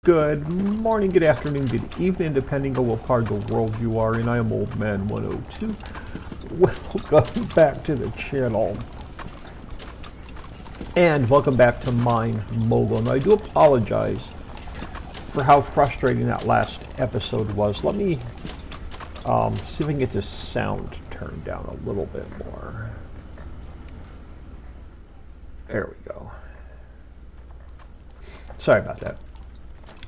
Good morning, good afternoon, good evening, depending on what part of the world you are in. I am Old Man 102. Welcome back to the channel. And welcome back to Mine Mogul. Now, I do apologize for how frustrating that last episode was. Let me see if I can get this sound turned down a little bit more. There we go. Sorry about that.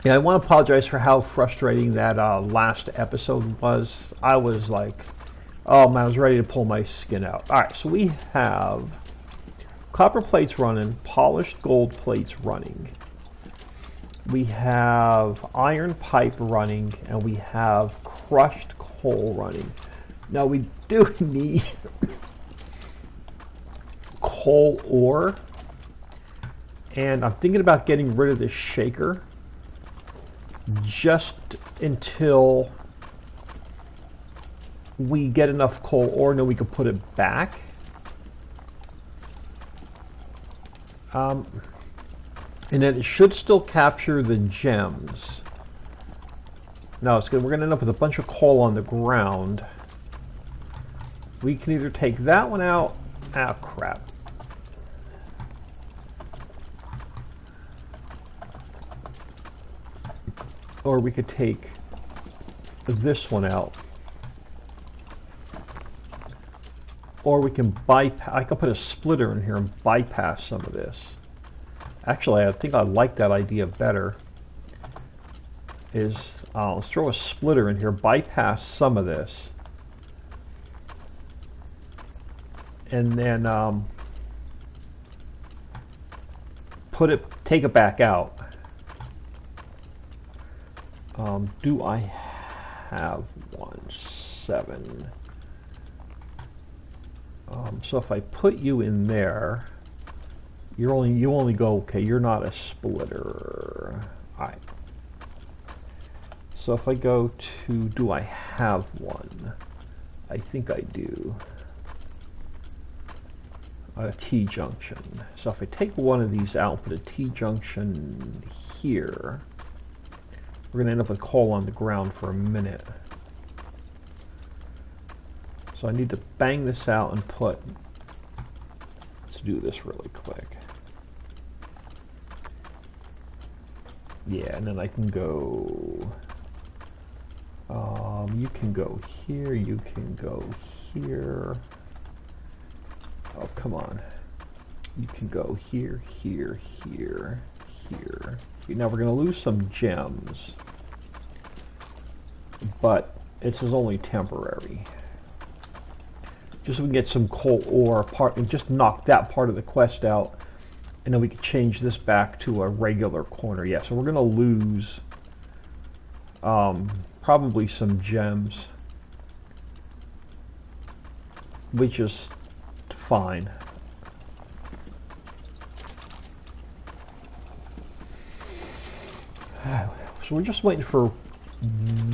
Yeah, I want to apologize for how frustrating that last episode was. I was like, oh man, I was ready to pull my skin out. Alright, so we have copper plates running, polished gold plates running. We have iron pipe running, and we have crushed coal running. Now we do need coal ore, and I'm thinking about getting rid of this shaker just until we get enough coal ore, and then we can put it back. And then it should still capture the gems. No, it's good. We're going to end up with a bunch of coal on the ground. We can either take that one out. Ah, crap. Or we could take this one out. Or we can bypass. I could put a splitter in here and bypass some of this. Actually, I think I like that idea better. Let's throw a splitter in here, bypass some of this, and then take it back out. Do I have 7? So if I put you in there, you only go, okay, you're not a splitter. Alright. So if I go to, do I have one? I think I do. A T-junction. So if I take one of these out and put a T-junction here, we're going to end up with coal on the ground for a minute. So I need to bang this out and put, let's do this really quick. Yeah, and then I can go, you can go here, you can go here. Oh, come on. You can go here, here, here, here. Now we're going to lose some gems, but this is only temporary. Just so we can get some coal ore part and just knock that part of the quest out, and then we can change this back to a regular corner. Yeah, so we're going to lose probably some gems, which is fine. So we're just waiting for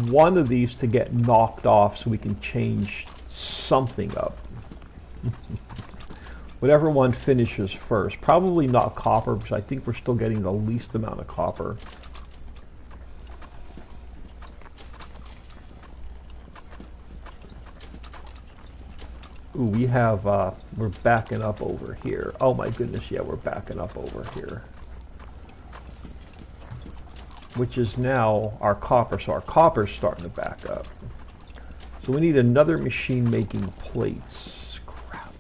one of these to get knocked off so we can change something up. Whatever one finishes first. Probably not copper, because I think we're still getting the least amount of copper. Ooh, we have, we're backing up over here. Oh my goodness, yeah, we're backing up over here. Which is now our copper, so our copper's starting to back up. So we need another machine making plates. Crap.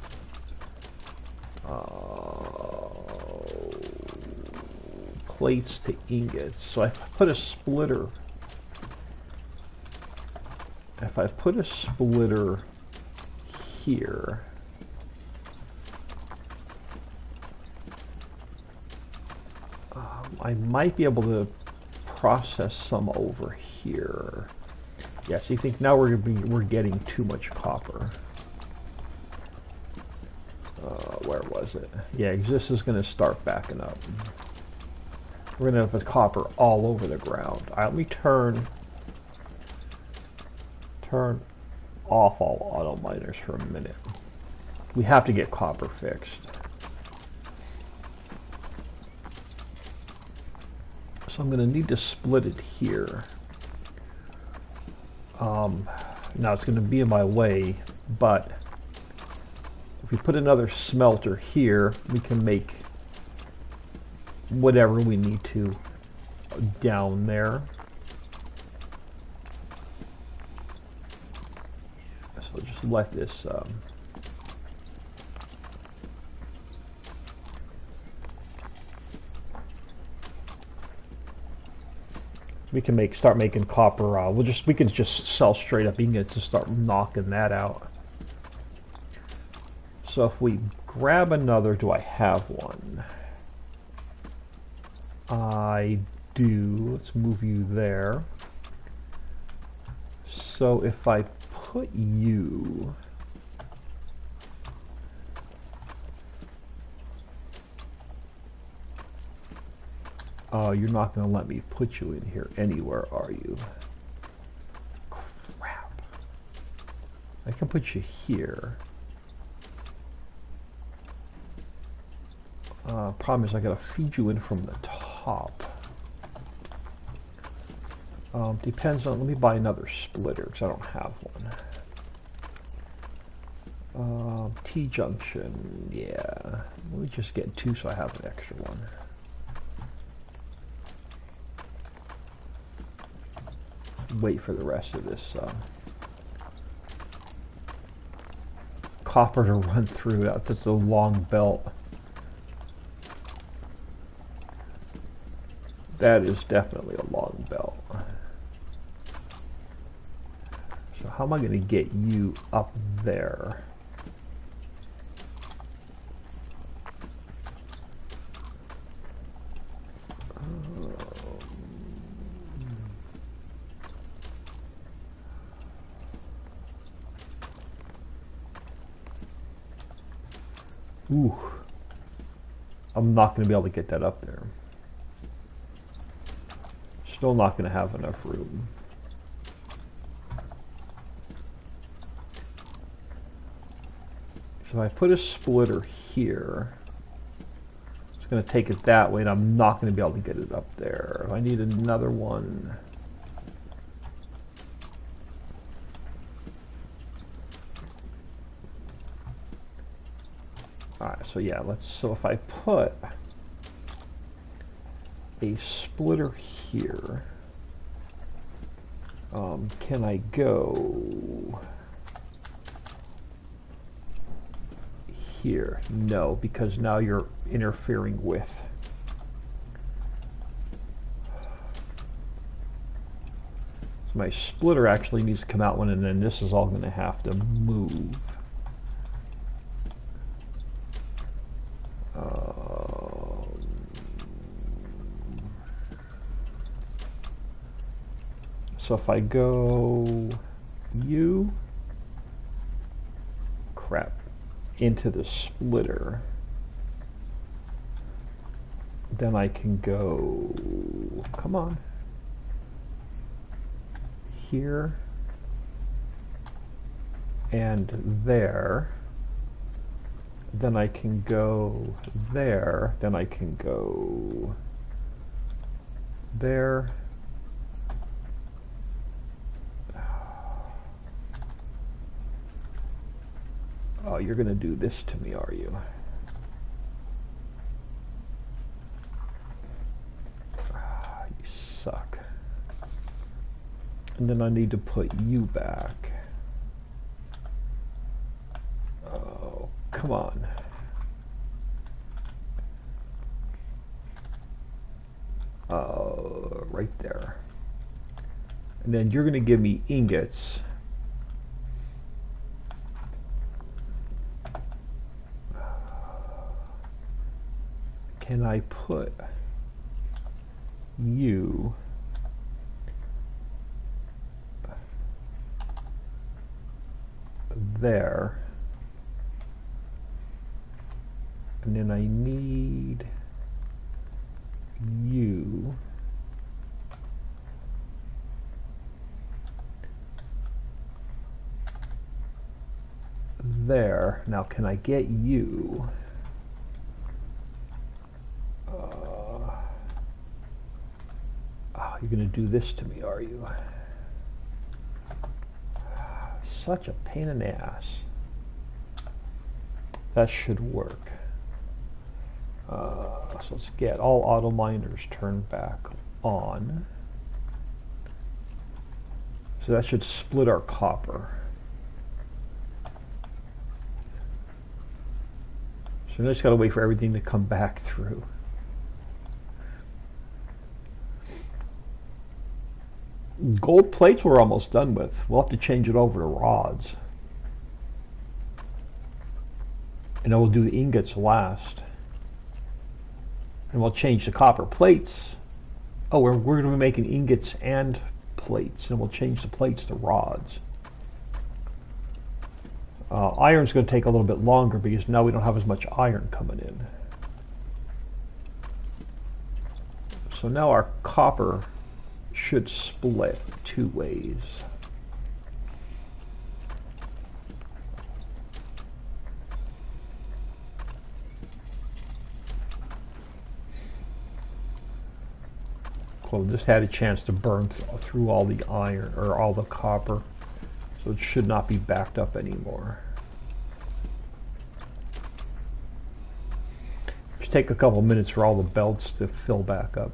Plates to ingots. So if I put a splitter, here, I might be able to process some over here. Yeah, so you think now we're getting too much copper. Where was it? Yeah, this is going to start backing up. We're going to have the copper all over the ground. All right, let me turn off all auto miners for a minute. We have to get copper fixed. So I'm going to need to split it here. Now it's going to be in my way, but if we put another smelter here, we can make whatever we need to down there. So just let this we can start making copper. We can just sell straight up ingots to start knocking that out. So if we grab another, do I have one? I do. Let's move you there. So if I put you you're not going to let me put you in here anywhere, are you? Crap. I can put you here. Problem is I gotta feed you in from the top. Depends on, let me buy another splitter because I don't have one. T-junction, yeah. Let me just get two so I have an extra one. Wait for the rest of this copper to run through. That's just a long belt. That is definitely a long belt. So how am I going to get you up there? Ooh, I'm not going to be able to get that up there. Still not going to have enough room. So I put a splitter here. It's going to take it that way, and I'm not going to be able to get it up there. I need another one. Alright, so yeah, so if I put a splitter here, can I go here? No, because now you're interfering with. So my splitter actually needs to come out one, and then this is all going to have to move. So if I go into the splitter, then I can go, come on, here and there. Then I can go there, then I can go there. Oh, you're going to do this to me, are you? You suck. And then I need to put you back. Oh, come on. Right there. And then you're going to give me ingots. Can I put you there? And then I need you there. Now can I get you Oh, you're going to do this to me, are you? Such a pain in the ass. That should work. So let's get all auto miners turned back on. So that should split our copper. So now just got to wait for everything to come back through. Gold plates we're almost done with. We'll have to change it over to rods. And then we'll do the ingots last. And we'll change the copper plates. Oh, we're going to be making ingots and plates. And we'll change the plates to rods. Iron's going to take a little bit longer because now we don't have as much iron coming in. So now our copper should split two ways. Cool, just had a chance to burn through all the iron or all the copper, so it should not be backed up anymore. Just take a couple minutes for all the belts to fill back up.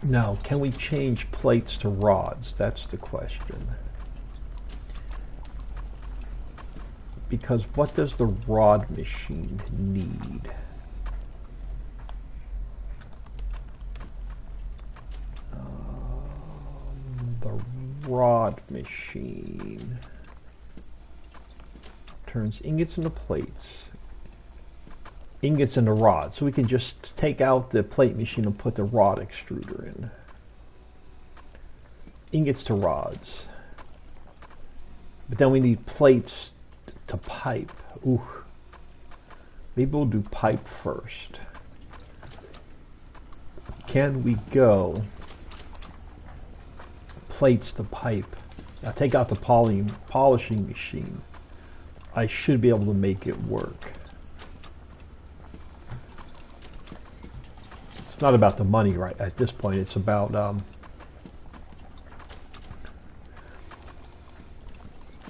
Now, can we change plates to rods? That's the question. Because what does the rod machine need? The rod machine turns ingots into plates. Ingots into rods, so we can just take out the plate machine and put the rod extruder in. Ingots to rods. But then we need plates to pipe. Ooh. Maybe we'll do pipe first. Can we go plates to pipe? Now take out the polishing machine. I should be able to make it work. It's not about the money right at this point. It's about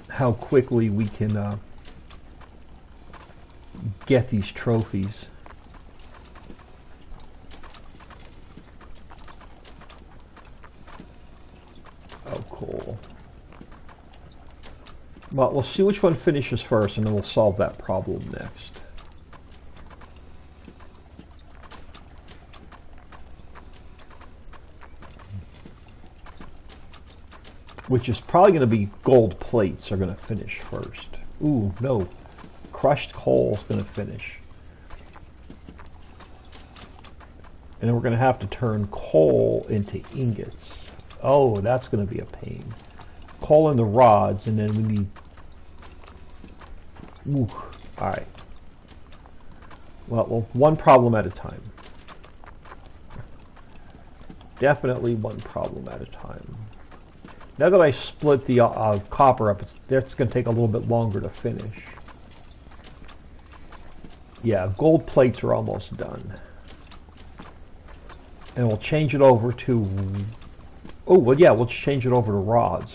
how quickly we can get these trophies. Oh, cool. Well, we'll see which one finishes first, and then we'll solve that problem next. Which is probably going to be gold plates are going to finish first. Ooh, no. Crushed coal is going to finish. And then we're going to have to turn coal into ingots. Oh, that's going to be a pain. Coal into rods, and then we need... Ooh, alright. Well, one problem at a time. Definitely one problem at a time. Now that I split the copper up, that's going to take a little bit longer to finish. Yeah, gold plates are almost done. And we'll change it over to... Oh, well, yeah, we'll change it over to rods.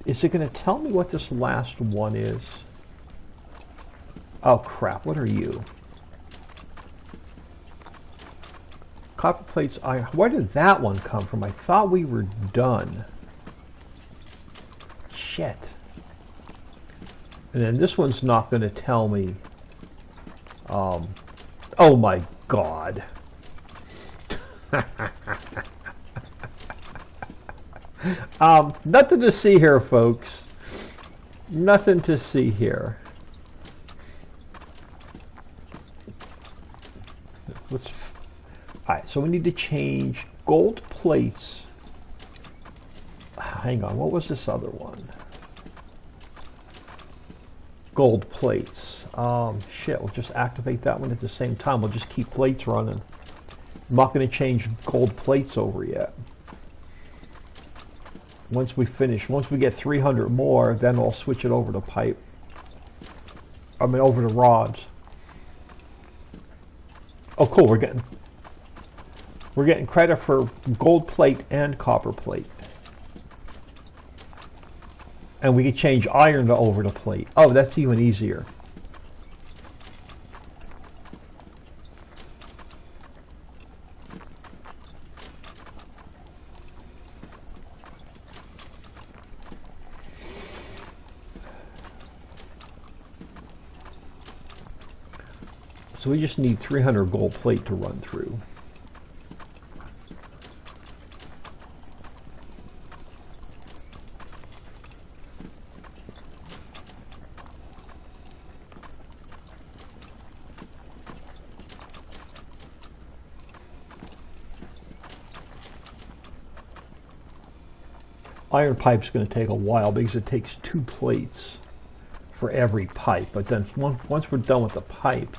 Is it going to tell me what this last one is? Oh, crap. What are you? Copper plates, iron. Where did that one come from? I thought we were done. Shit. And then this one's not going to tell me. Oh my god. Nothing to see here, folks. Nothing to see here. Let's... Alright, so we need to change gold plates. Hang on, what was this other one? Gold plates. Shit, we'll just activate that one at the same time. We'll just keep plates running. I'm not going to change gold plates over yet. Once we get 300 more, then I'll switch it over to pipe. I mean, over to rods. Oh, cool, we're getting credit for gold plate and copper plate. And we can change iron to over to plate. Oh, that's even easier. So we just need 300 gold plate to run through. Iron pipe's going to take a while because it takes 2 plates for every pipe. But then once we're done with the pipe,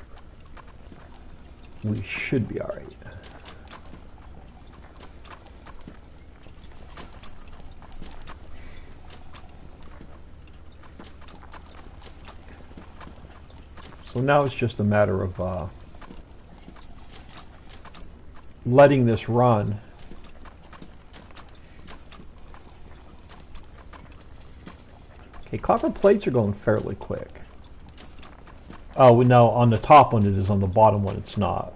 we should be all right. So now it's just a matter of letting this run. Okay, copper plates are going fairly quick. Oh, no, on the top one it is, on the bottom one it's not.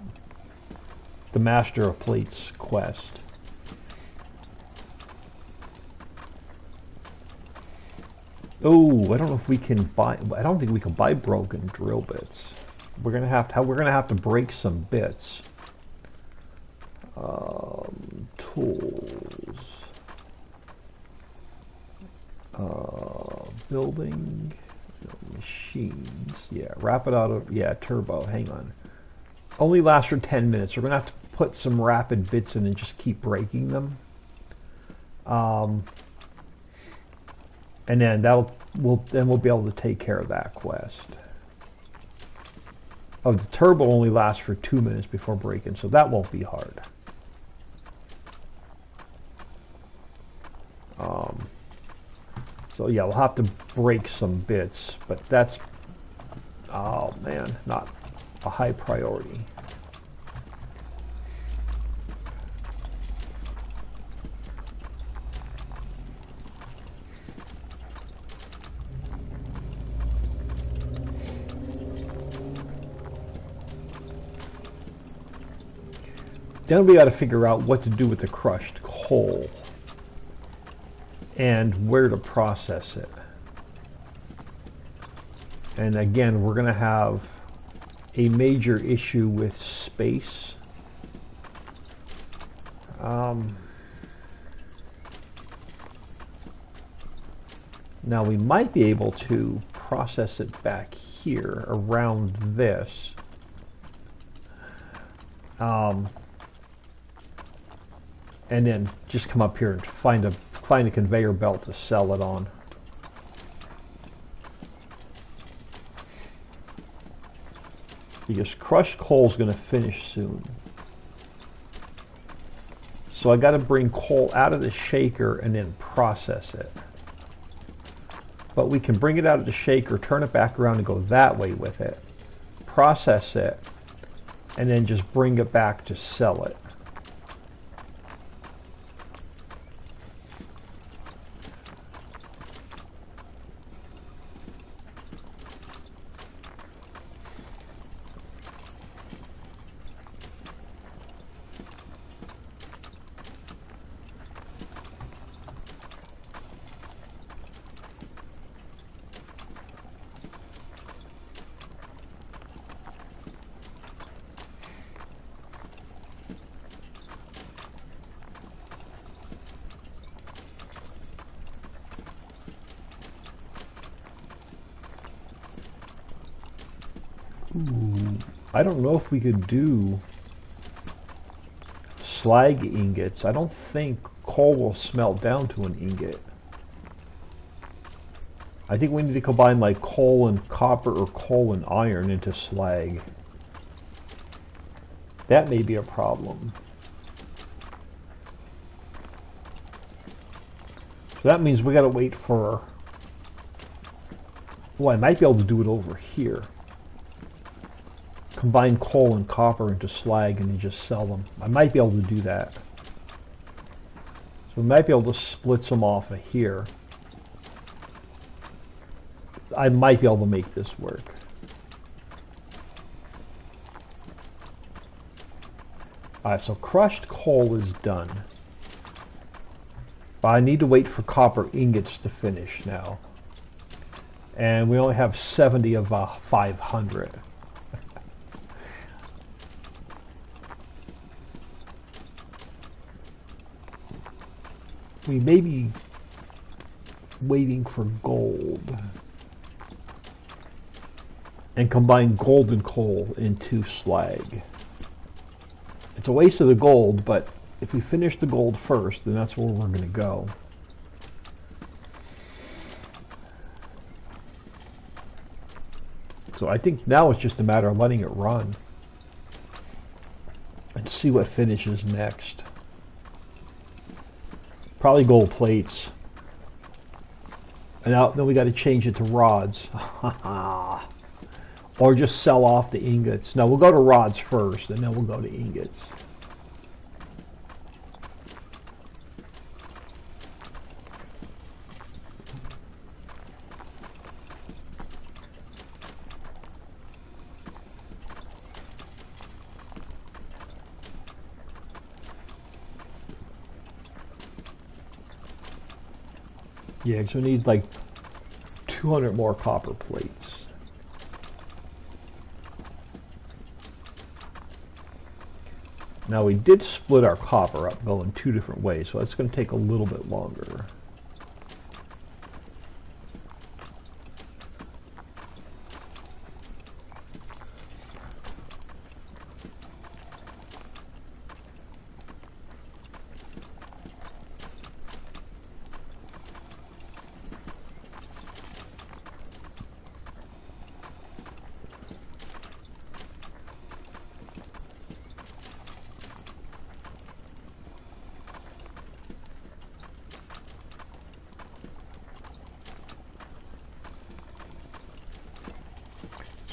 The Master of Plates quest. Oh, I don't know if we can buy, I don't think we can buy broken drill bits. We're gonna have to break some bits. Tools. Building. Machines. Yeah, rapid auto. Yeah, turbo. Hang on. Only lasts for 10 minutes. We're going to have to put some rapid bits in and just keep breaking them. And then we'll be able to take care of that quest. Oh, the turbo only lasts for 2 minutes before breaking, so that won't be hard. So yeah, we'll have to break some bits, but that's, oh man, not a high priority. Then we got to figure out what to do with the crushed coal and where to process it. And again, we're going to have a major issue with space. Now we might be able to process it back here around this. And then just come up here and find a conveyor belt to sell it on. Because crushed coal is going to finish soon. So I got to bring coal out of the shaker and then process it. But we can bring it out of the shaker, turn it back around and go that way with it. Process it, and then just bring it back to sell it. Ooh, I don't know if we could do slag ingots. I don't think coal will smelt down to an ingot. I think we need to combine like coal and copper or coal and iron into slag. That may be a problem. So that means we got to wait for... Well, I might be able to do it over here. Combine coal and copper into slag and then just sell them. I might be able to do that. So we might be able to split some off of here. I might be able to make this work. Alright, so crushed coal is done. But I need to wait for copper ingots to finish now. And we only have 70 of 500. We may be waiting for gold. And combine gold and coal into slag. It's a waste of the gold, but if we finish the gold first, then that's where we're going to go. So I think now it's just a matter of letting it run and see what finishes next. Probably gold plates. And now then we got to change it to rods. Or just sell off the ingots. No, we'll go to rods first, and then we'll go to ingots. Yeah, because we need like 200 more copper plates. Now we did split our copper up going 2 different ways, so that's going to take a little bit longer.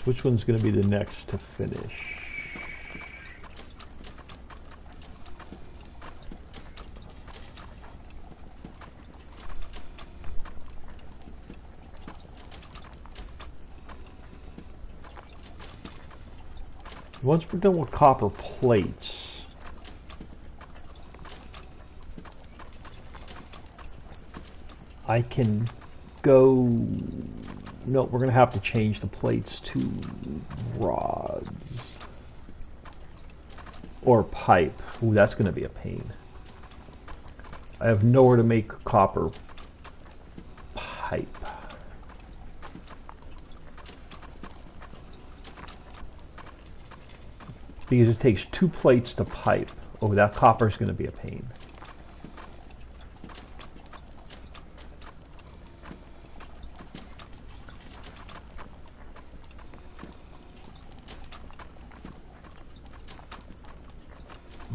Which one's going to be the next to finish? Once we're done with copper plates, I can go... No, we're going to have to change the plates to rods. Or pipe. Ooh, that's going to be a pain. I have nowhere to make copper pipe. Because it takes 2 plates to pipe. Oh, that copper is going to be a pain.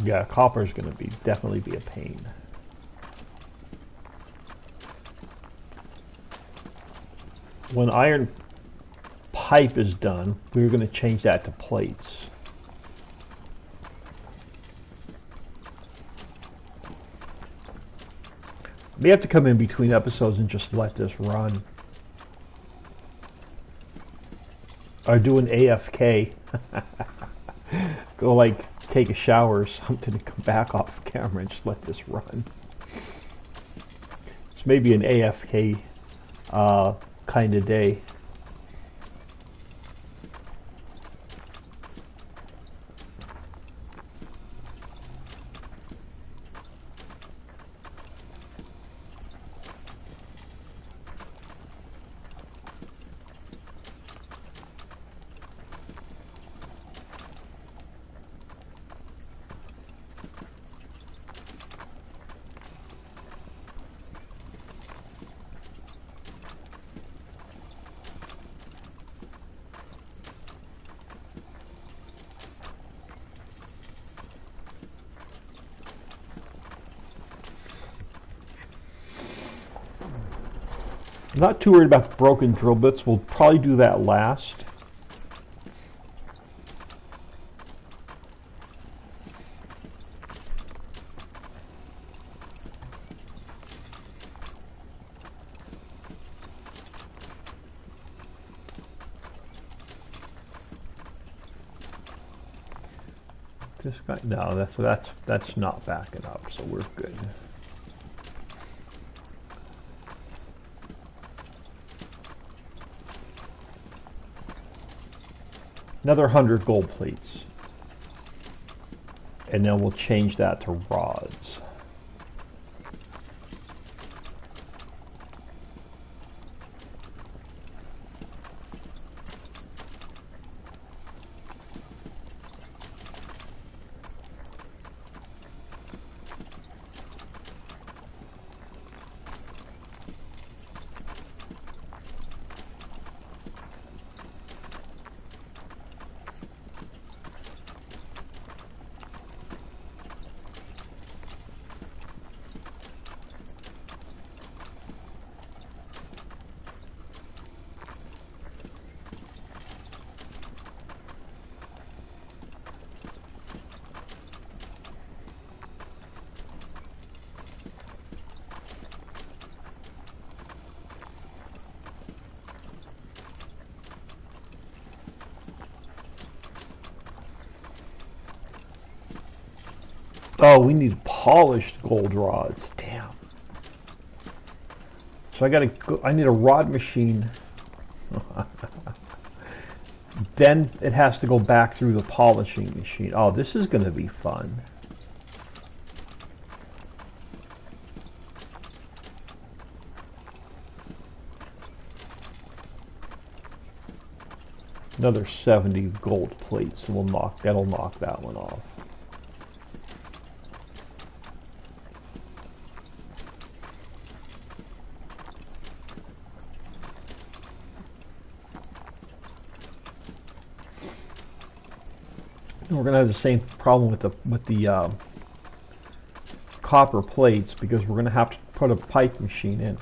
Yeah, copper is going to definitely be a pain. When iron pipe is done, we're going to change that to plates. We have to come in between episodes and just let this run. Or do an AFK. Go like take a shower or something and come back off camera and just let this run. It's maybe an AFK kind of day. I'm not too worried about the broken drill bits. We'll probably do that last. This guy, no, that's not backing up, so we're good. Another 100 gold plates, and then we'll change that to rods. Oh, we need polished gold rods. Damn. So I need a rod machine. Then it has to go back through the polishing machine. Oh, this is going to be fun. Another 70 gold plates, and that'll knock that one off. We're going to have the same problem with the copper plates, because we're going to have to put a pipe machine in.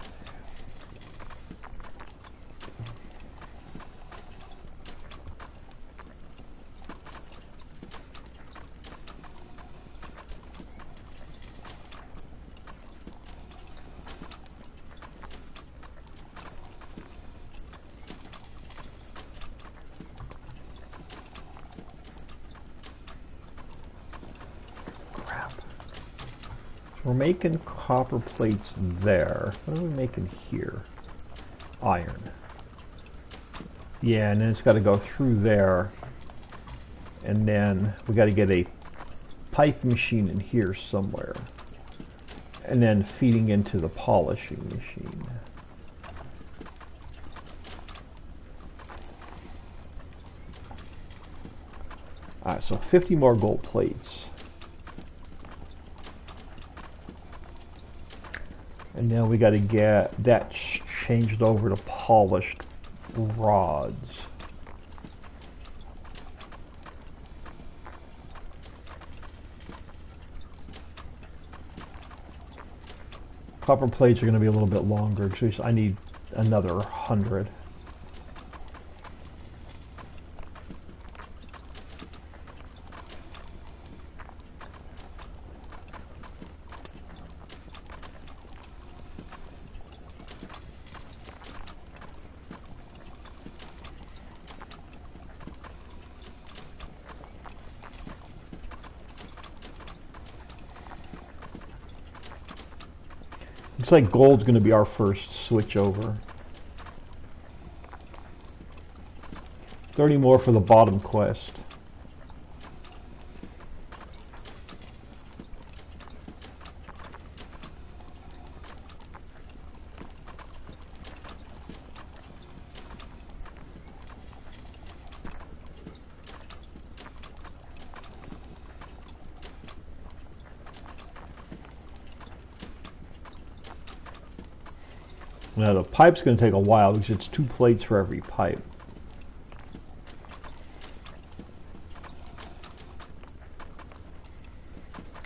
We're making copper plates there. What are we making here? Iron. Yeah, and then it's got to go through there. And then we got to get a pipe machine in here somewhere. And then feeding into the polishing machine. Alright, so 50 more gold plates. And now we got to get that changed over to polished rods. Copper plates are going to be a little bit longer, so I need another 100. Looks like gold's going to be our first switch over. 30 more for the bottom quest. Now the pipe's going to take a while because it's 2 plates for every pipe.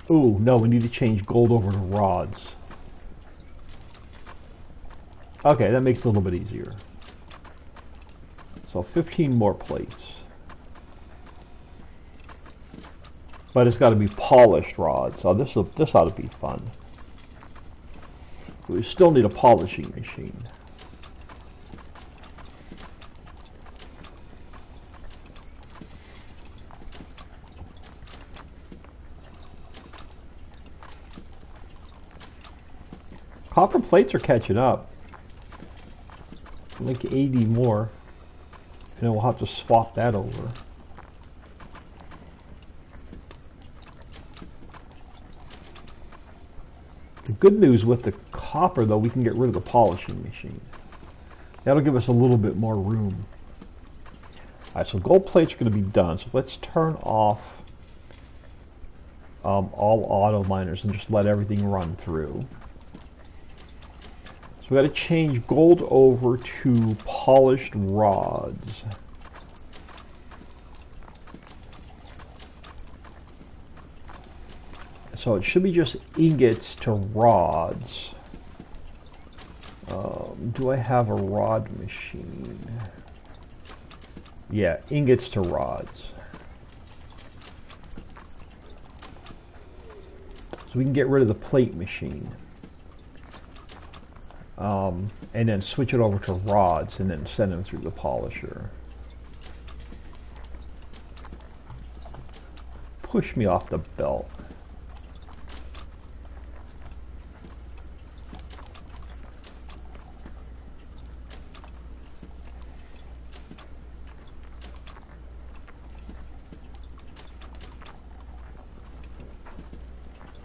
Ooh, no, we need to change gold over to rods. Okay, that makes it a little bit easier. So 15 more plates. But it's got to be polished rods. So this ought to be fun. We still need a polishing machine. Copper plates are catching up. Like 80 more. And then we'll have to swap that over. The good news with the copper, though, we can get rid of the polishing machine. That'll give us a little bit more room. Alright, so gold plates are going to be done. So let's turn off all auto miners and just let everything run through. So we got to change gold over to polished rods. So it should be just ingots to rods. Do I have a rod machine? Yeah, ingots to rods. So we can get rid of the plate machine. And then switch it over to rods and then send them through the polisher. Push me off the belt.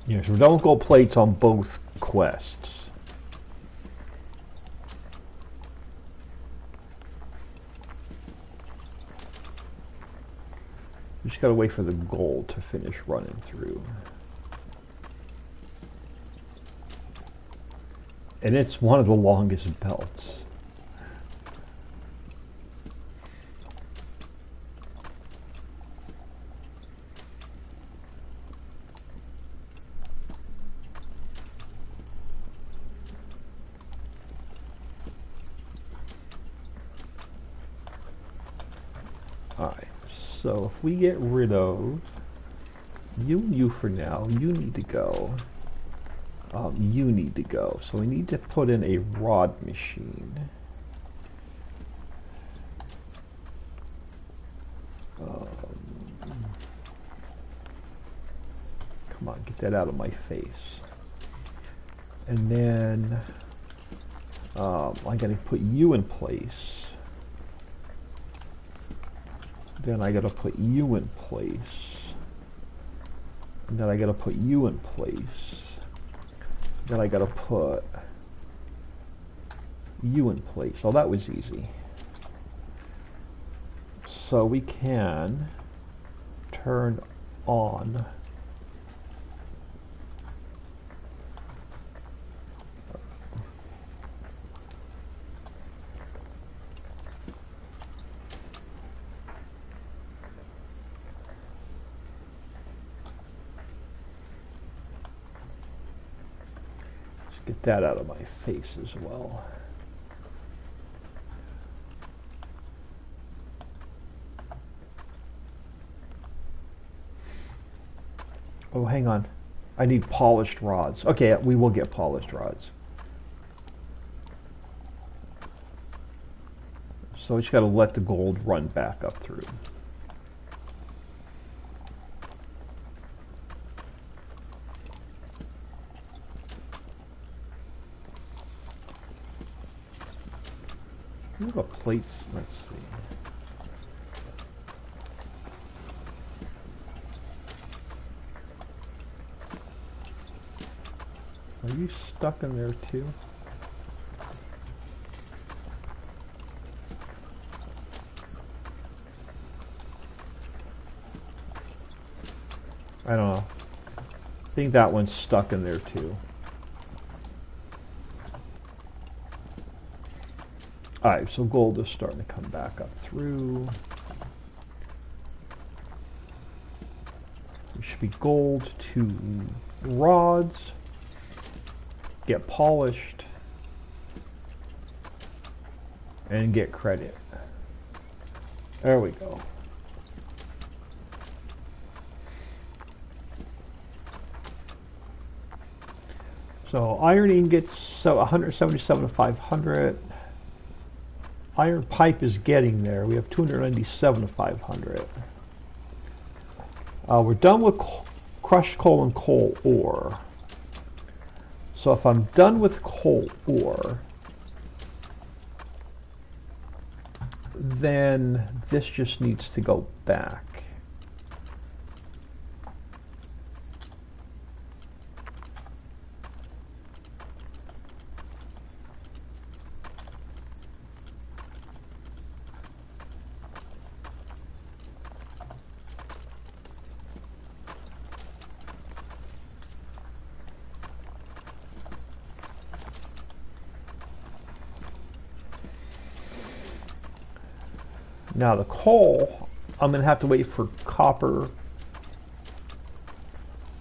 Yeah, so don't go plates on both quests. We just gotta wait for the gold to finish running through. And it's one of the longest belts. Alright, so if we get rid of you and you for now, you need to go. You need to go. So we need to put in a rod machine. Come on, get that out of my face. And then I gotta put you in place. Then I gotta put you in place. And then I gotta put you in place. Then I gotta put you in place. Oh, that was easy. So we can turn on get that out of my face as well. Oh, hang on. I need polished rods. Okay, we will get polished rods. So we just got to let the gold run back up through. What about plates? Let's see. Are you stuck in there too? I don't know. I think that one's stuck in there too. Alright, so gold is starting to come back up through. It should be gold to rods. Get polished. and get credit. There we go. So ironing gets 177 to 500. Iron pipe is getting there. We have 297 to 500. We're done with crushed coal and coal ore. So if I'm done with coal ore, then this just needs to go back. Now the coal, I'm going to have to wait for copper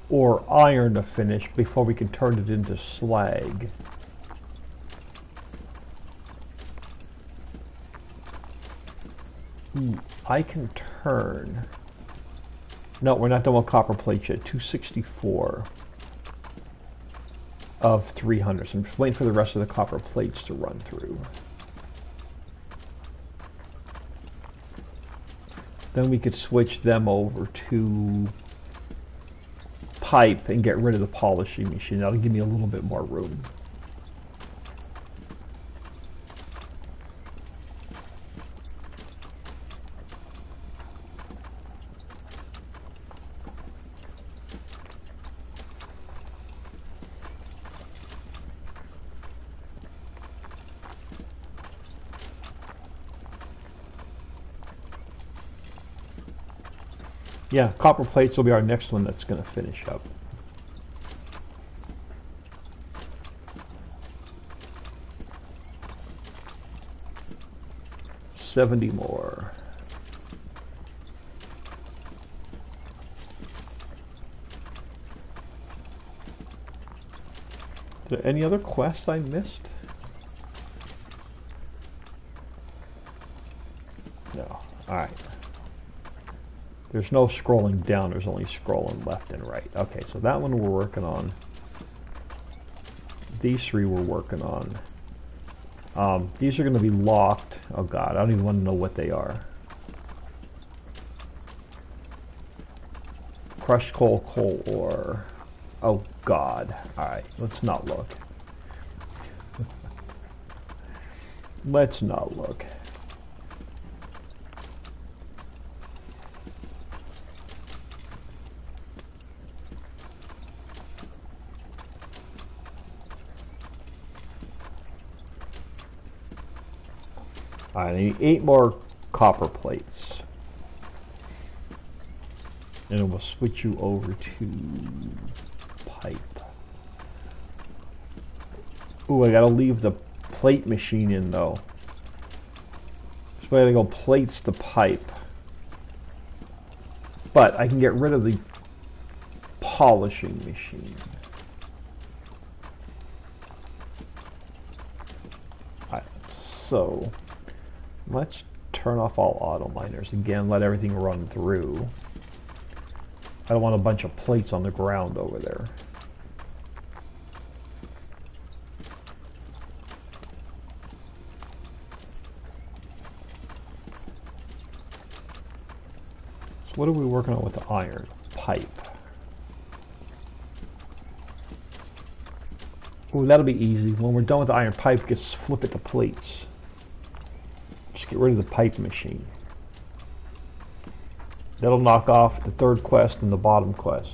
or iron to finish before we can turn it into slag. I can turn... No, we're not done with copper plates yet. 264 of 300. So I'm just waiting for the rest of the copper plates to run through. Then we could switch them over to pipe and get rid of the polishing machine. That'll give me a little bit more room. Yeah, copper plates will be our next one that's going to finish up. $70 more. Are there any other quests I missed? No. Alright. There's no scrolling down, there's only scrolling left and right. Okay, so that one we're working on. These three we're working on. These are going to be locked. Oh god, I don't even want to know what they are. Crushed coal, coal ore. Oh god. Alright, let's not look. Let's not look. I need 8 more copper plates. And it will switch you over to pipe. Ooh, I gotta leave the plate machine in though. So I gotta go plates to pipe. But I can get rid of the polishing machine. Alright, so let's turn off all auto miners. Again, let everything run through. I don't want a bunch of plates on the ground over there. So what are we working on with the iron? Pipe. Ooh, that'll be easy. When we're done with the iron pipe, just flip it to plates. Just get rid of the pipe machine. That'll knock off the third quest and the bottom quest.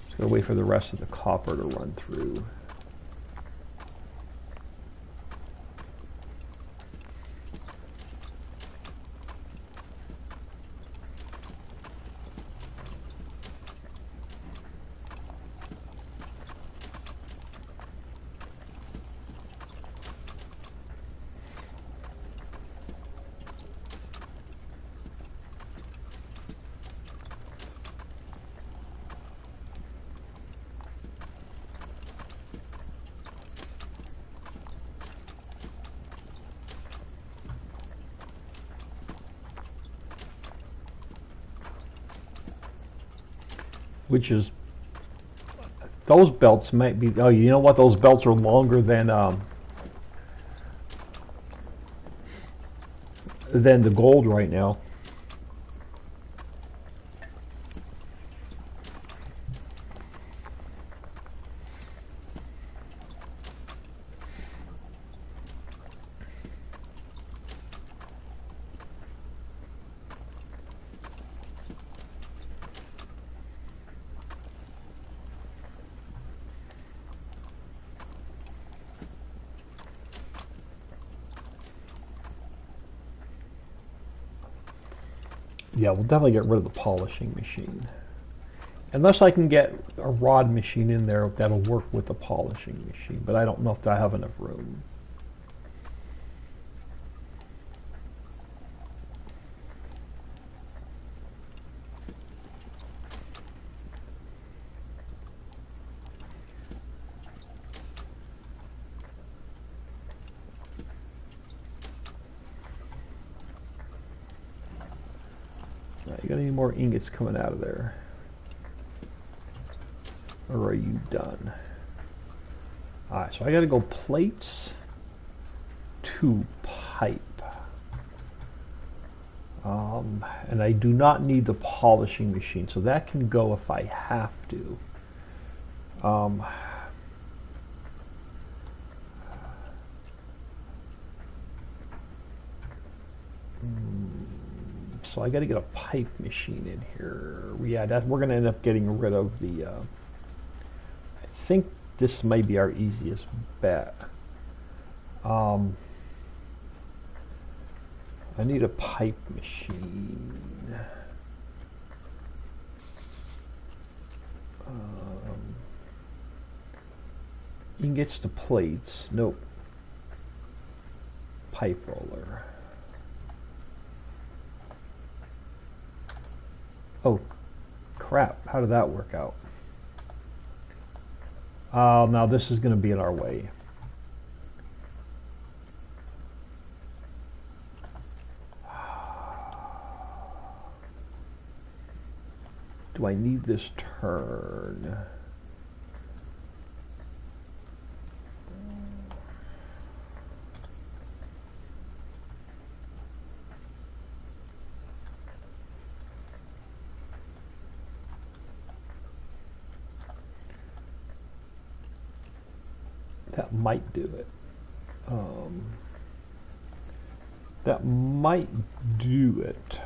Just gotta wait for the rest of the copper to run through. which is, those belts might be, oh, you know what, those belts are longer than the gold right now. Yeah, we'll definitely get rid of the polishing machine. Unless I can get a rod machine in there that'll work with the polishing machine, but I don't know if I have enough room. You got any more ingots coming out of there? Or are you done? Alright, so I gotta go plates to pipe. And I do not need the polishing machine, so that can go if I have to. So I got to get a pipe machine in here. Yeah, we're going to end up getting rid of the. I think this may be our easiest bet. I need a pipe machine. Ingots to plates. Nope. Pipe roller. Oh, crap. How did that work out? Now this is going to be in our way. Do I need this turn? That might do it. That might do it.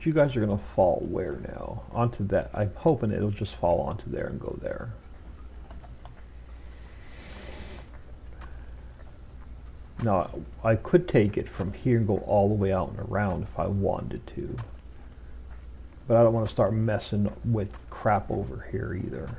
You guys are going to fall where now? Onto that. I'm hoping it'll just fall onto there and go there. Now, I could take it from here and go all the way out and around if I wanted to. But I don't want to start messing with crap over here either.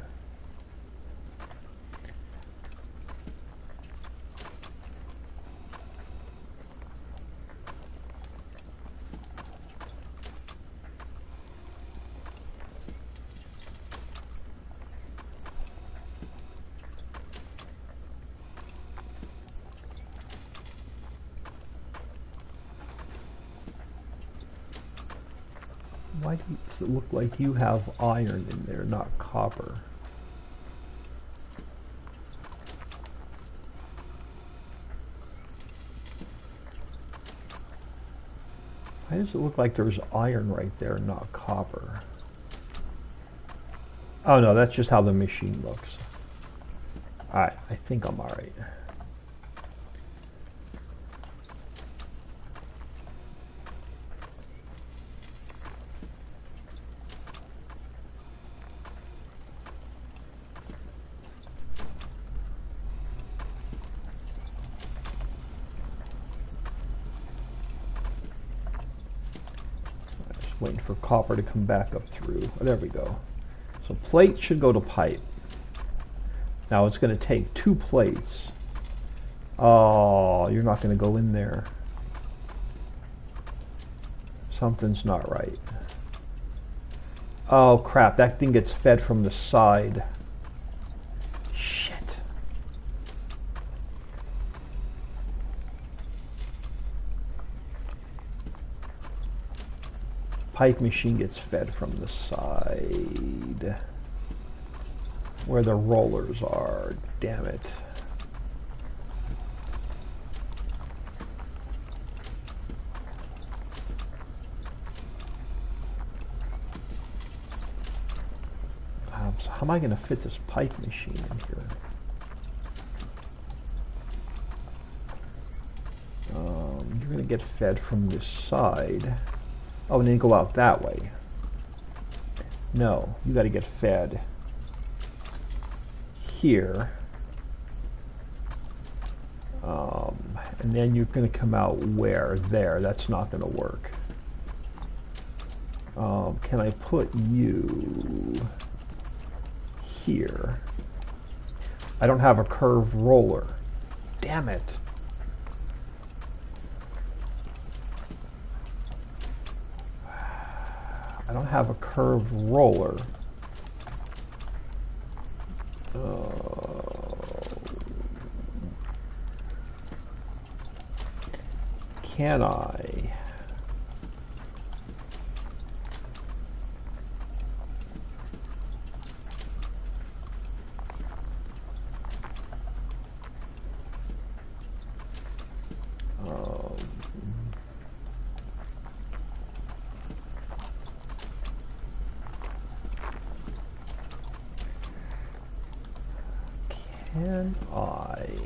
Why does it look like you have iron in there, not copper? Why does it look like there's iron right there, not copper? Oh no, that's just how the machine looks. Alright, I think I'm alright. Waiting for copper to come back up through. Oh, there we go. So plate should go to pipe. Now it's going to take 2 plates. Oh, you're not going to go in there. Something's not right. Oh crap, that thing gets fed from the side. Shit. Pipe machine gets fed from the side. Where the rollers are, damn it. How am I going to fit this pipe machine in here? You're going to get fed from this side. Oh, and then go out that way. No, you got to get fed here. And then you're going to come out where? There. That's not going to work. Can I put you here? I don't have a curved roller. Damn it. I don't have a curved roller. Can I? Can I?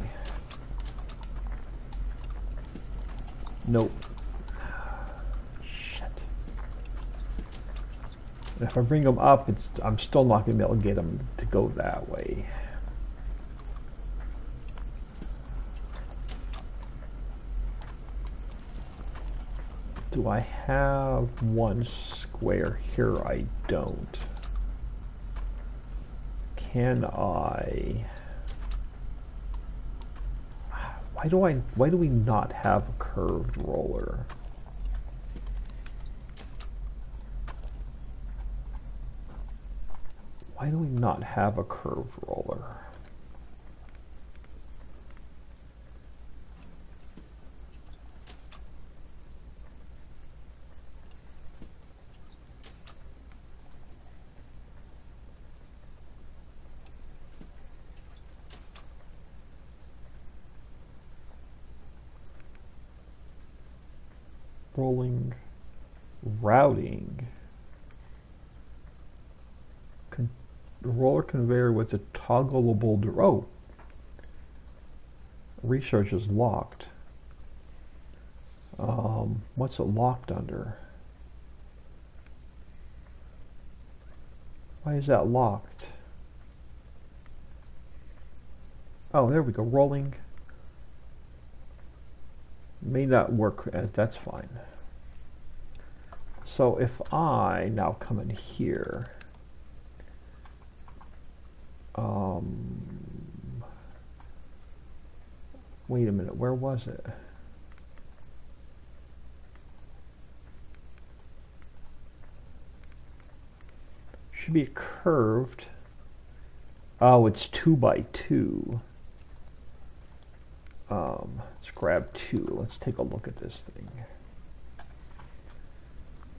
Nope. Shit. If I bring them up, I'm still not going to be able to get them to go that way. Do I have one square here? I don't. Can I? Why do we not have a curved roller? Why do we not have a curved roller? Rolling, routing, roller conveyor with a toggleable door. Oh, research is locked. What's it locked under? Why is that locked? Oh, there we go. Rolling. May not work. That's fine. So if I now come in here, wait a minute, where was it? Should be curved. Oh, it's 2 by 2. Let's grab 2. Let's take a look at this thing.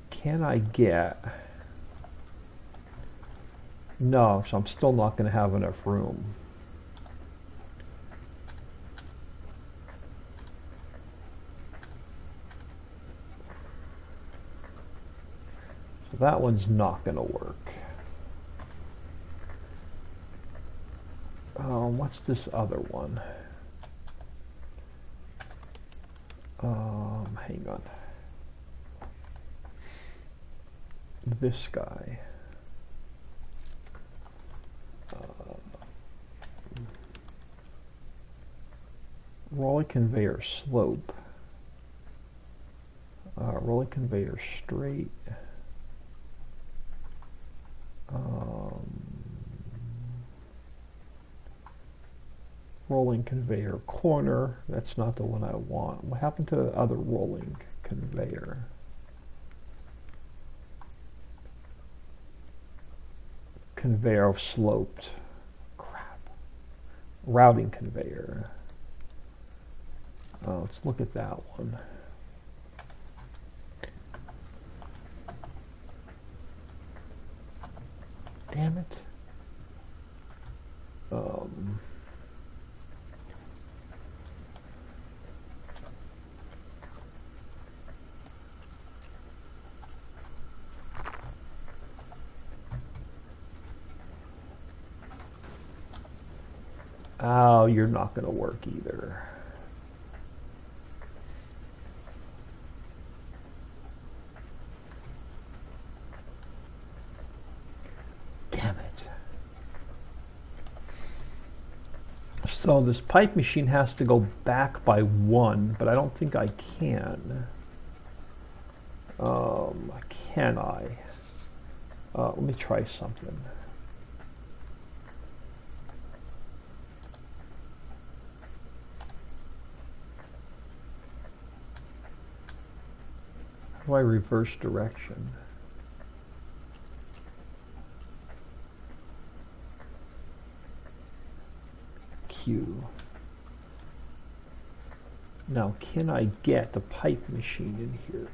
Can I get? No, so I'm still not going to have enough room. So that one's not going to work. What's this other one? Hang on. This guy. Rolling conveyor slope. Rolling conveyor straight. Rolling conveyor corner. That's not the one I want. What happened to the other rolling conveyor? conveyor of sloped. Crap. Routing conveyor. Let's look at that one. Damn it. Oh, you're not going to work either. Damn it. So this pipe machine has to go back by 1, but I don't think I can. Can I? Let me try something. How do I reverse direction? Q. Now, can I get the pipe machine in here?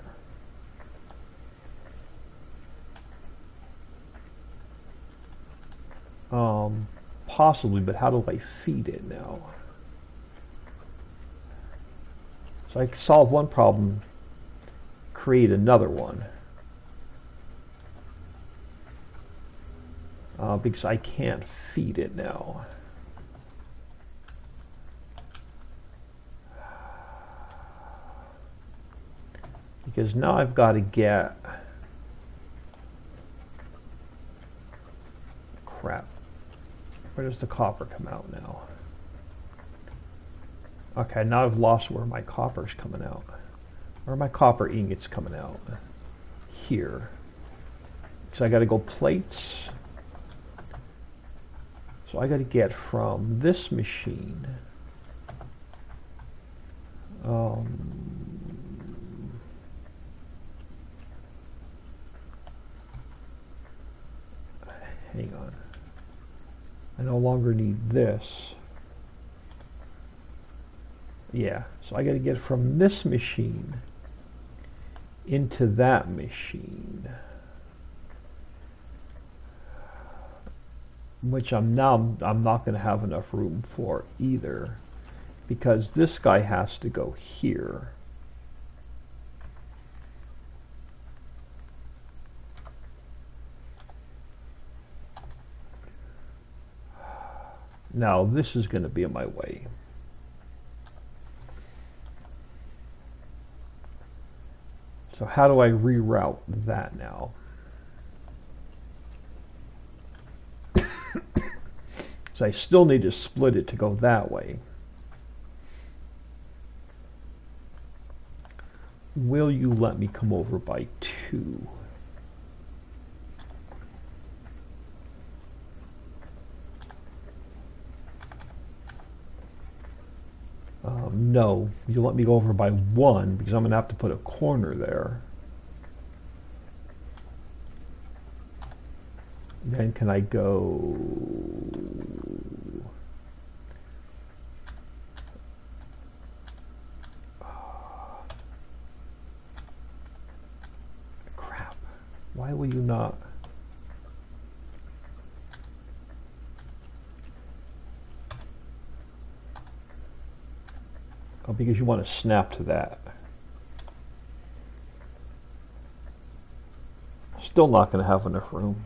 Possibly, but how do I feed it now? So I solve one problem, create another one. Because I can't feed it now. Because now I've got to get... Crap. Where does the copper come out now? Okay, now I've lost where my copper's coming out. Where are my copper ingots coming out? Here. So I got to go plates. So I got to get from this machine. Hang on. I no longer need this. Yeah, so I got to get from this machine into that machine, which I'm not going to have enough room for either, because this guy has to go here. Now this is going to be in my way. So how do I reroute that now? So I still need to split it to go that way. Will you let me come over by 2? No, you let me go over by 1 because I'm going to have to put a corner there. Then can I go... Crap. Why will you not... Oh, because you want to snap to that. Still not going to have enough room.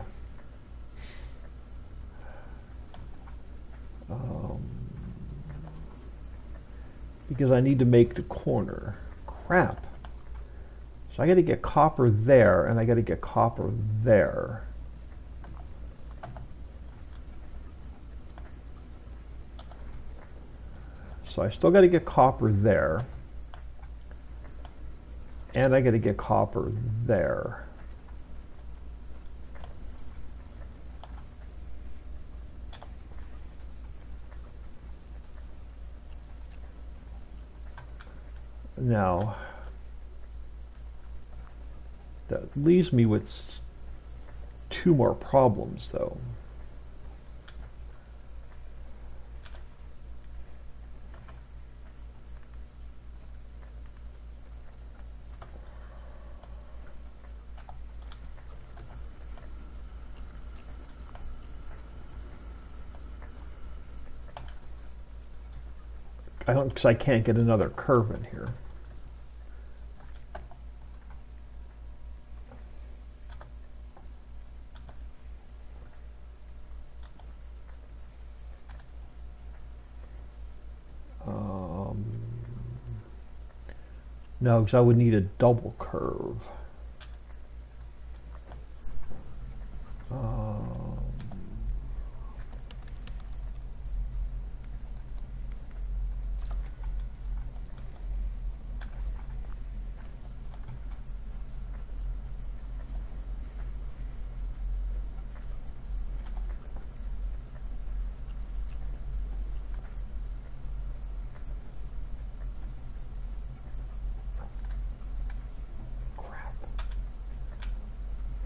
Because I need to make the corner. Crap. So I got to get copper there, and I got to get copper there. So I still got to get copper there, and I got to get copper there. Now, that leaves me with 2 more problems, though. I don't, because I can't get another curve in here. No, because I would need a double curve.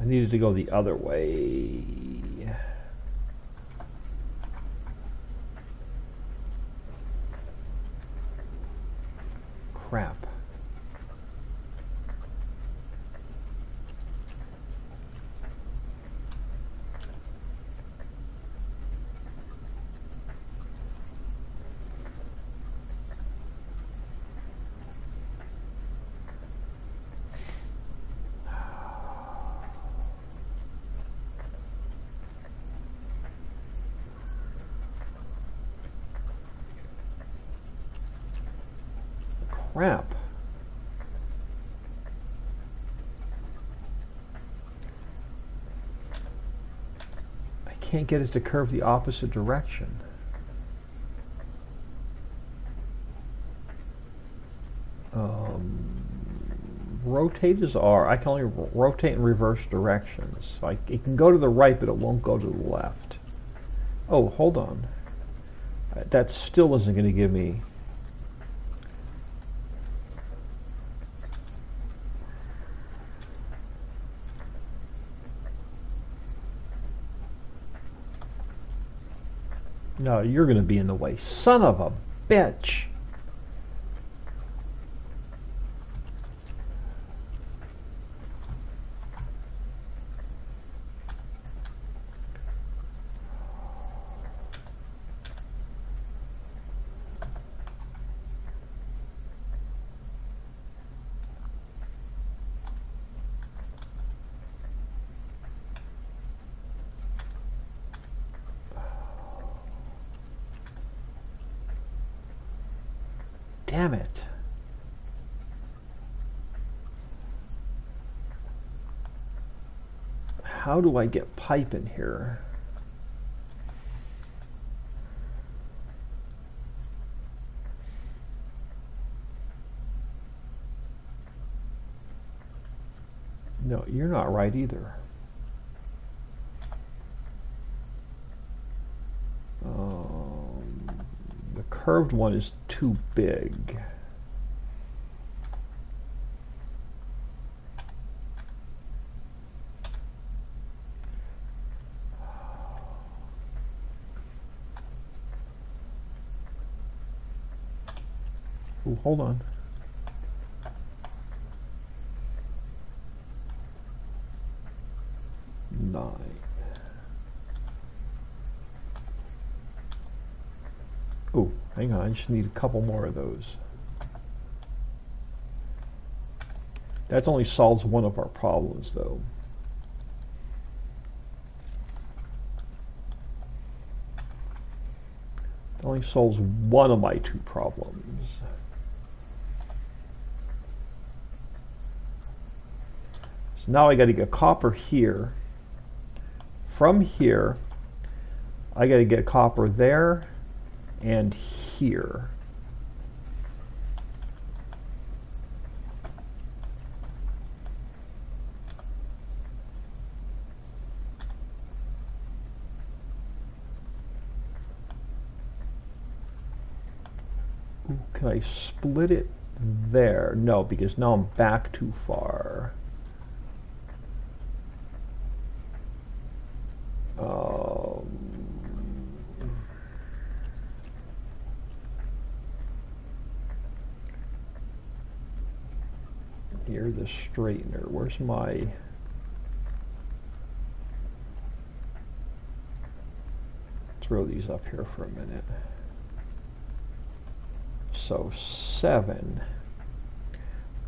I needed to go the other way. Crap. Crap. I can't get it to curve the opposite direction. Rotate is R. I can only rotate in reverse directions. So it can go to the right, but it won't go to the left. Oh, hold on. That still isn't going to give me... No, you're going to be in the way. Son of a bitch. Damn it. How do I get pipe in here? No, you're not right either. The curved one is too big. Ooh, hold on. Oh, hang on, I just need a couple more of those. That only solves one of our problems, though. It only solves one of my two problems. So now I got to get copper here. From here, I got to get copper there and here. Ooh, can I split it there? No, because now I'm back too far. Near the straightener. Where's my... Throw these up here for a minute. so 7.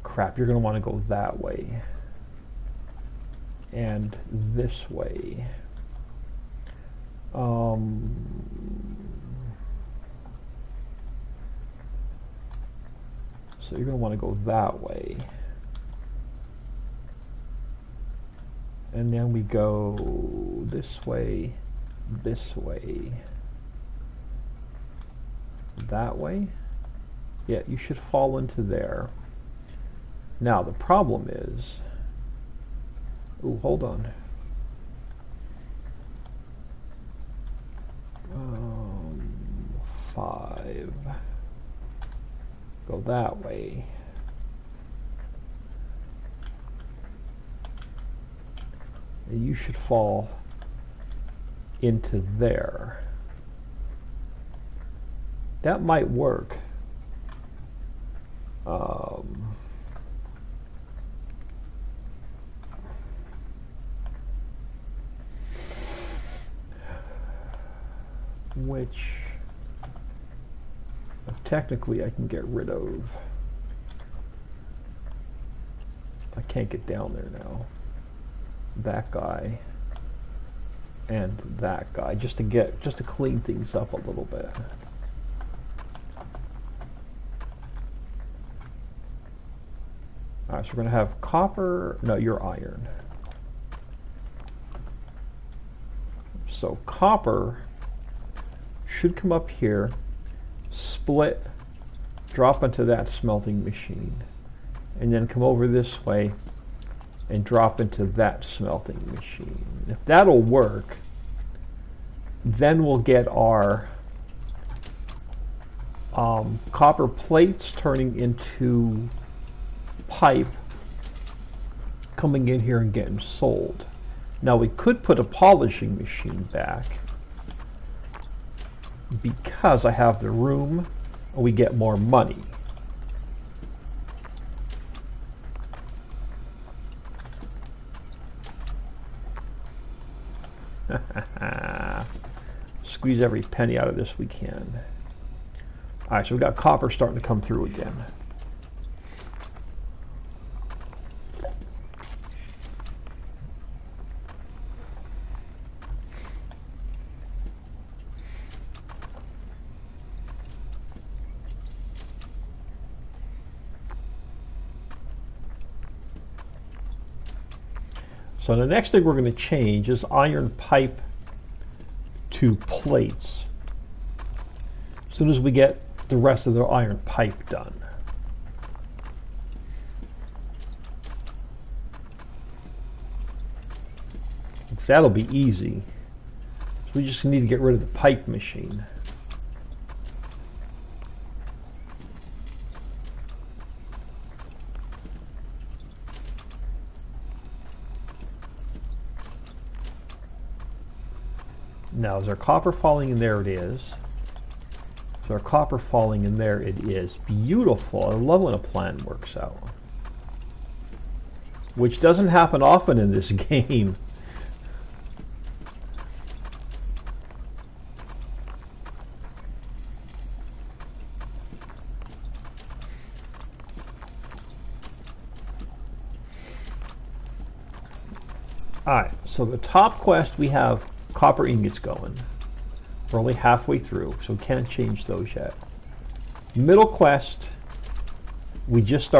Crap, you're going to want to go that way. And this way. So you're going to want to go that way. And then we go this way, that way. Yeah, you should fall into there. Now the problem is, ooh, hold on. 5. Go that way. And you should fall into there. That might work. Which technically I can get rid of. I can't get down there now. That guy and that guy, just to clean things up a little bit. Alright, so we're gonna have copper, no, you're iron. So copper should come up here, split, drop into that smelting machine, and then come over this way and drop into that smelting machine. If that'll work, then we'll get our copper plates turning into pipe, coming in here and getting sold. Now we could put a polishing machine back because I have the room and we get more money. Squeeze every penny out of this we can. Alright, so we've got copper starting to come through again. So the next thing we're going to change is iron pipe to plates. As soon as we get the rest of the iron pipe done. That'll be easy. So we just need to get rid of the pipe machine. Now, is our copper falling in? There it is. So our copper falling in there it is. Beautiful. I love when a plan works out. Which doesn't happen often in this game. Alright, so the top quest we have copper ingots going. We're only halfway through, so we can't change those yet. Middle quest, we just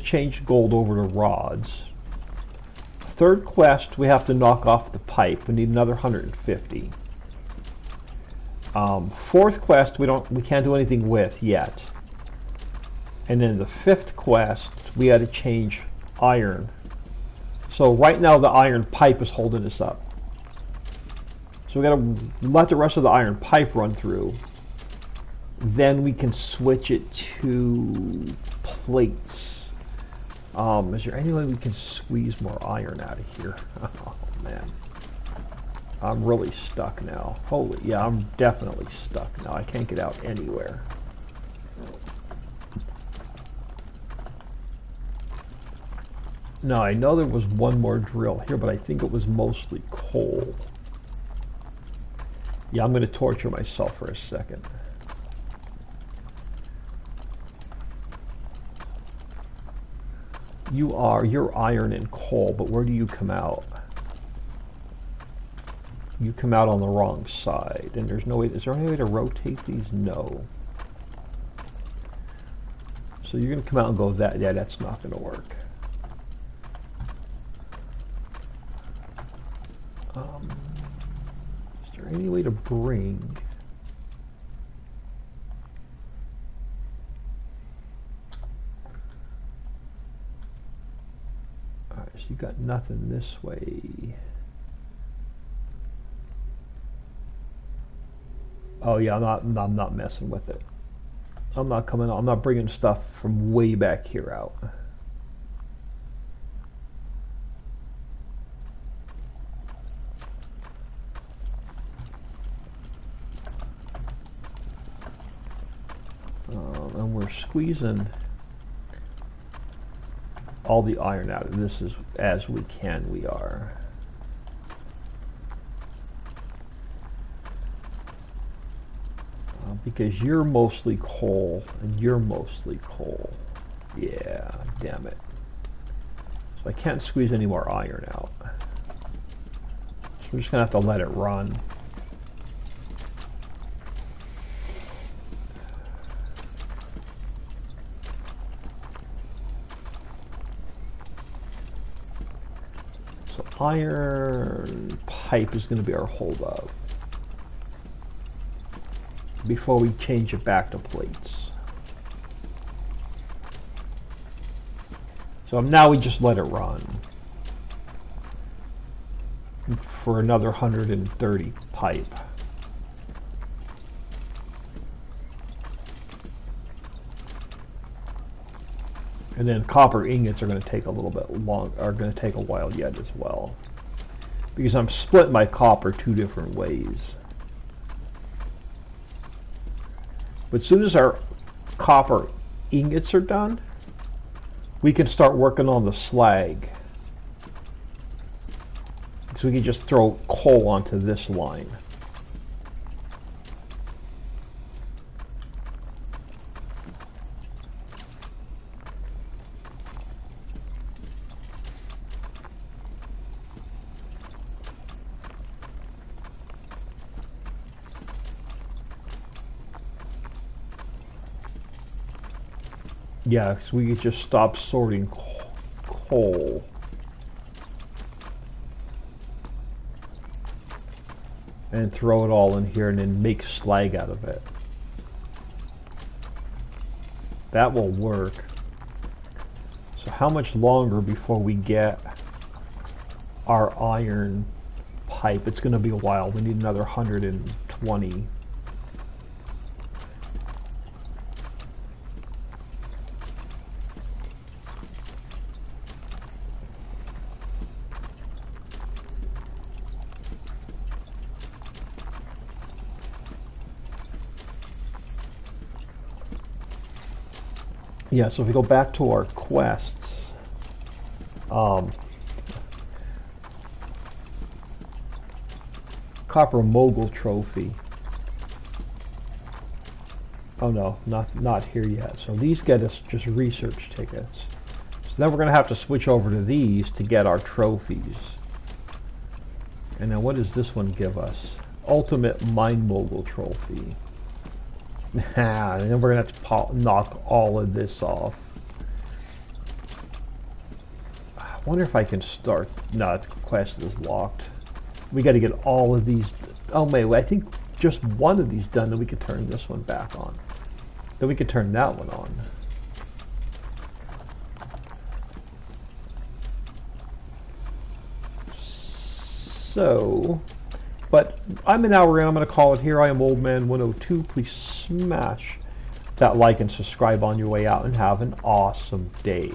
changed gold over to rods. Third quest, we have to knock off the pipe. We need another 150. Fourth quest, we can't do anything with yet. And then the fifth quest, we had to change iron. So right now the iron pipe is holding us up. So we got to let the rest of the iron pipe run through. Then we can switch it to plates. Is there any way we can squeeze more iron out of here? Oh man, I'm really stuck now. Holy, yeah, I'm definitely stuck now. I can't get out anywhere. Now I know there was one more drill here, but I think it was mostly coal. Yeah, I'm going to torture myself for a second. You're iron and coal, but where do you come out? You come out on the wrong side, and there's no way. Is there any way to rotate these? No. So you're going to come out and go that. Yeah, that's not going to work. Is there any way to bring? All right, so you got nothing this way. Oh yeah, I'm not messing with it. I'm not coming on. I'm not bringing stuff from way back here out. And we're squeezing all the iron out of this as we can. We are. Because you're mostly coal, and you're mostly coal. Yeah, damn it. So I can't squeeze any more iron out. So we're just going to have to let it run. So iron pipe is going to be our holdup before we change it back to plates. So now we just let it run for another 130 pipe. And then copper ingots are going to take a little bit long, are going to take a while yet as well, because I'm splitting my copper two different ways. But as soon as our copper ingots are done, we can start working on the slag. So we can just throw coal onto this line. Yeah, so we could just stop sorting coal. And throw it all in here and then make slag out of it. That will work. So how much longer before we get our iron pipe? It's going to be a while. We need another 120. Yeah, so if we go back to our quests, Copper Mogul trophy. Oh no, not here yet. So these get us just research tickets. So then we're going to have to switch over to these to get our trophies. And then what does this one give us? Ultimate Mine Mogul trophy. And then we're going to have to knock all of this off. I wonder if I can start. No, the quest is locked. We got to get all of these. Oh, wait, I think just one of these done, then we can turn this one back on. Then we can turn that one on. So, but I'm an hour in. I'm going to call it here. I am Old Man 102. Please smash that like and subscribe on your way out and have an awesome day.